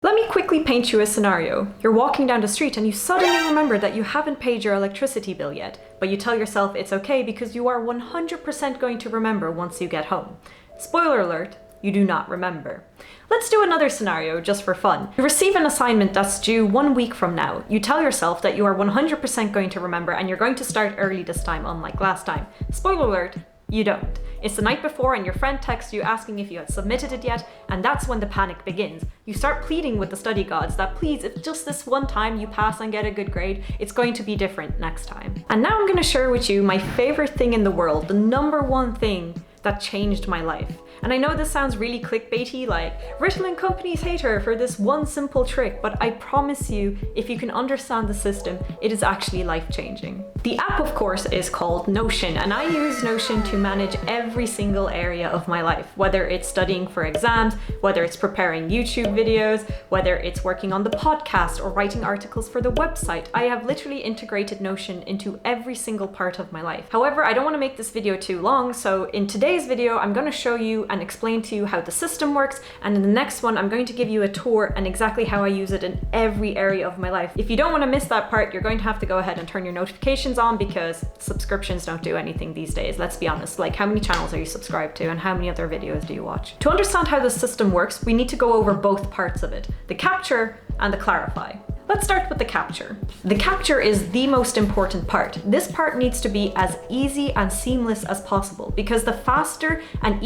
Let me quickly paint you a scenario. You're walking down the street and you suddenly remember that you haven't paid your electricity bill yet, but you tell yourself it's okay because you are 100% going to remember once you get home. Spoiler alert, you do not remember. Let's do another scenario just for fun. You receive an assignment that's due 1 week from now. You tell yourself that you are 100% going to remember and you're going to start early this time, unlike last time. Spoiler alert, you don't. It's the night before and your friend texts you asking if you had submitted it yet, and that's when the panic begins. You start pleading with the study gods that please, if just this one time you pass and get a good grade, it's going to be different next time. And now I'm going to share with you my favorite thing in the world, the number one thing that changed my life. And I know this sounds really clickbaity, like Ritalin Company's hater for this one simple trick, but I promise you, if you can understand the system, it is actually life-changing. The app, of course, is called Notion, and I use Notion to manage every single area of my life, whether it's studying for exams, whether it's preparing YouTube videos, whether it's working on the podcast or writing articles for the website. I have literally integrated Notion into every single part of my life. However, I don't want to make this video too long, so in today's video, I'm going to show you and explain to you how the system works, and in the next one I'm going to give you a tour and exactly how I use it in every area of my life. If you don't want to miss that part, you're going to have to go ahead and turn your notifications on because subscriptions don't do anything these days. Let's be honest, like how many channels are you subscribed to and how many other videos do you watch? To understand how the system works, we need to go over both parts of it, the capture and the clarify. Let's start with the capture. The capture is the most important part. This part needs to be as easy and seamless as possible because the faster and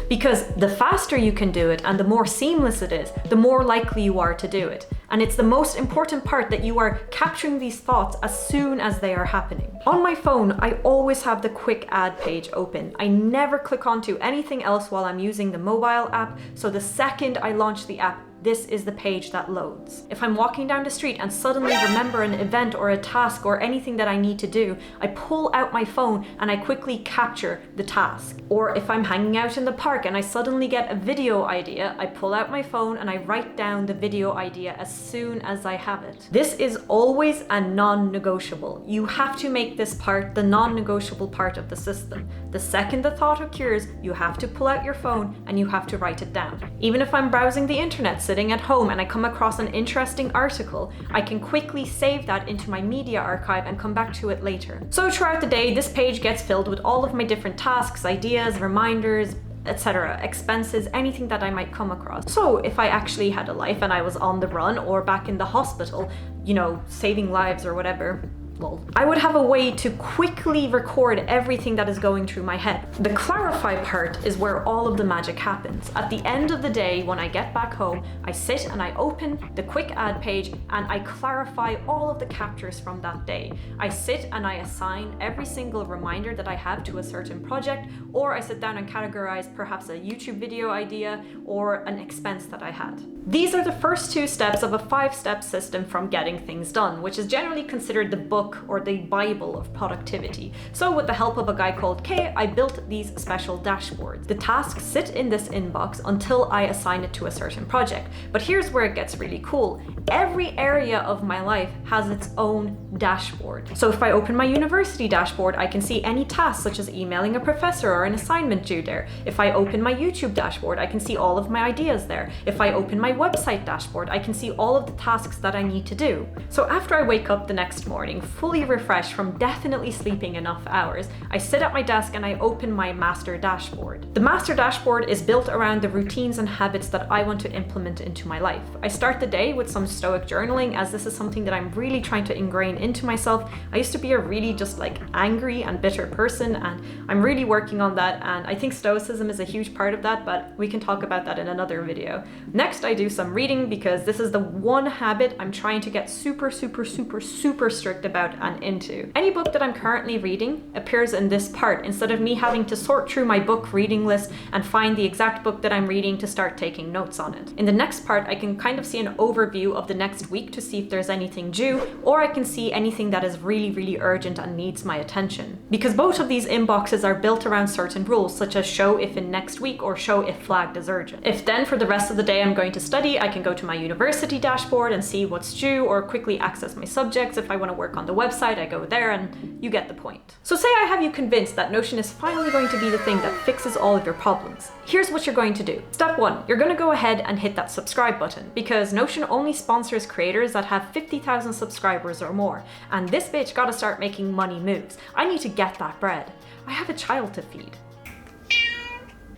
because the faster you can do it and the more seamless it is, the more likely you are to do it. And it's the most important part that you are capturing these thoughts as soon as they are happening. On my phone, I always have the quick add page open. I never click onto anything else while I'm using the mobile app, so the second I launch the app, this is the page that loads. If I'm walking down the street and suddenly remember an event or a task or anything that I need to do, I pull out my phone and I quickly capture the task. Or if I'm hanging out in the park and I suddenly get a video idea, I pull out my phone and I write down the video idea as soon as I have it. This is always a non-negotiable. You have to make this part the non-negotiable part of the system. The second the thought occurs, you have to pull out your phone and you have to write it down. Even if I'm browsing the internet, sitting at home, and I come across an interesting article, I can quickly save that into my media archive and come back to it later. So throughout the day, this page gets filled with all of my different tasks, ideas, reminders, etc., expenses, anything that I might come across. So if I actually had a life and I was on the run or back in the hospital, you know, saving lives or whatever, well, I would have a way to quickly record everything that is going through my head. The clarify part is where all of the magic happens. At the end of the day, when I get back home, I sit and I open the quick add page and I clarify all of the captures from that day. I sit and I assign every single reminder that I have to a certain project, or I sit down and categorize perhaps a YouTube video idea or an expense that I had. These are the first 2 steps of a 5-step system from getting things done, which is generally considered the book or the Bible of productivity. So with the help of a guy called Kay, I built these special dashboards. The tasks sit in this inbox until I assign it to a certain project. But here's where it gets really cool. Every area of my life has its own dashboard. So if I open my university dashboard, I can see any tasks such as emailing a professor or an assignment due there. If I open my YouTube dashboard, I can see all of my ideas there. If I open my website dashboard, I can see all of the tasks that I need to do. So after I wake up the next morning, fully refreshed from definitely sleeping enough hours, I sit at my desk and I open my master dashboard. The master dashboard is built around the routines and habits that I want to implement into my life. I start the day with some stoic journaling, as this is something that I'm really trying to ingrain into myself. I used to be a really just like angry and bitter person, and I'm really working on that, and I think stoicism is a huge part of that, but we can talk about that in another video. Next, I do some reading because this is the one habit I'm trying to get super strict about and into. Any book that I'm currently reading appears in this part instead of me having to sort through my book reading list and find the exact book that I'm reading to start taking notes on it. In the next part, I can kind of see an overview of the next week to see if there's anything due, or I can see anything that is really urgent and needs my attention. Because both of these inboxes are built around certain rules, such as show if in next week or show if flagged as urgent. If then for the rest of the day I'm going to study, I can go to my university dashboard and see what's due, or quickly access my subjects if I want to work on the website, I go there, and you get the point. So say I have you convinced that Notion is finally going to be the thing that fixes all of your problems. Here's what you're going to do. Step 1, you're going to go ahead and hit that subscribe button, because Notion only sponsors creators that have 50,000 subscribers or more, and this bitch gotta start making money moves. I need to get that bread. I have a child to feed.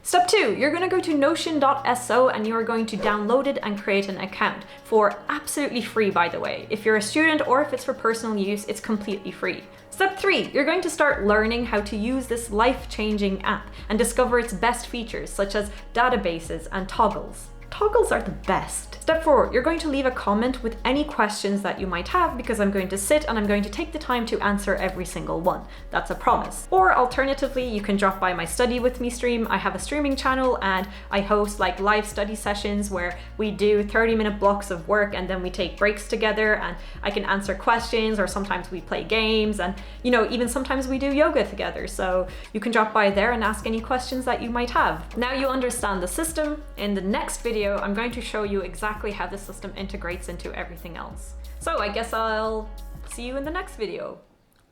Step 2, you're going to go to notion.so and you're going to download it and create an account for absolutely free, by the way. If you're a student or if it's for personal use, it's completely free. Step 3, you're going to start learning how to use this life-changing app and discover its best features, such as databases and toggles. Toggles are the best. Step 4, you're going to leave a comment with any questions that you might have, because I'm going to sit and I'm going to take the time to answer every single one. That's a promise. Or alternatively, you can drop by my Study With Me stream. I have a streaming channel and I host like live study sessions where we do 30-minute blocks of work and then we take breaks together, and I can answer questions, or sometimes we play games, and even sometimes we do yoga together. So you can drop by there and ask any questions that you might have. Now you understand the system. In the next video, I'm going to show you exactly how the system integrates into everything else. So I guess I'll see you in the next video,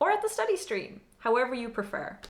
or at the study stream, however you prefer.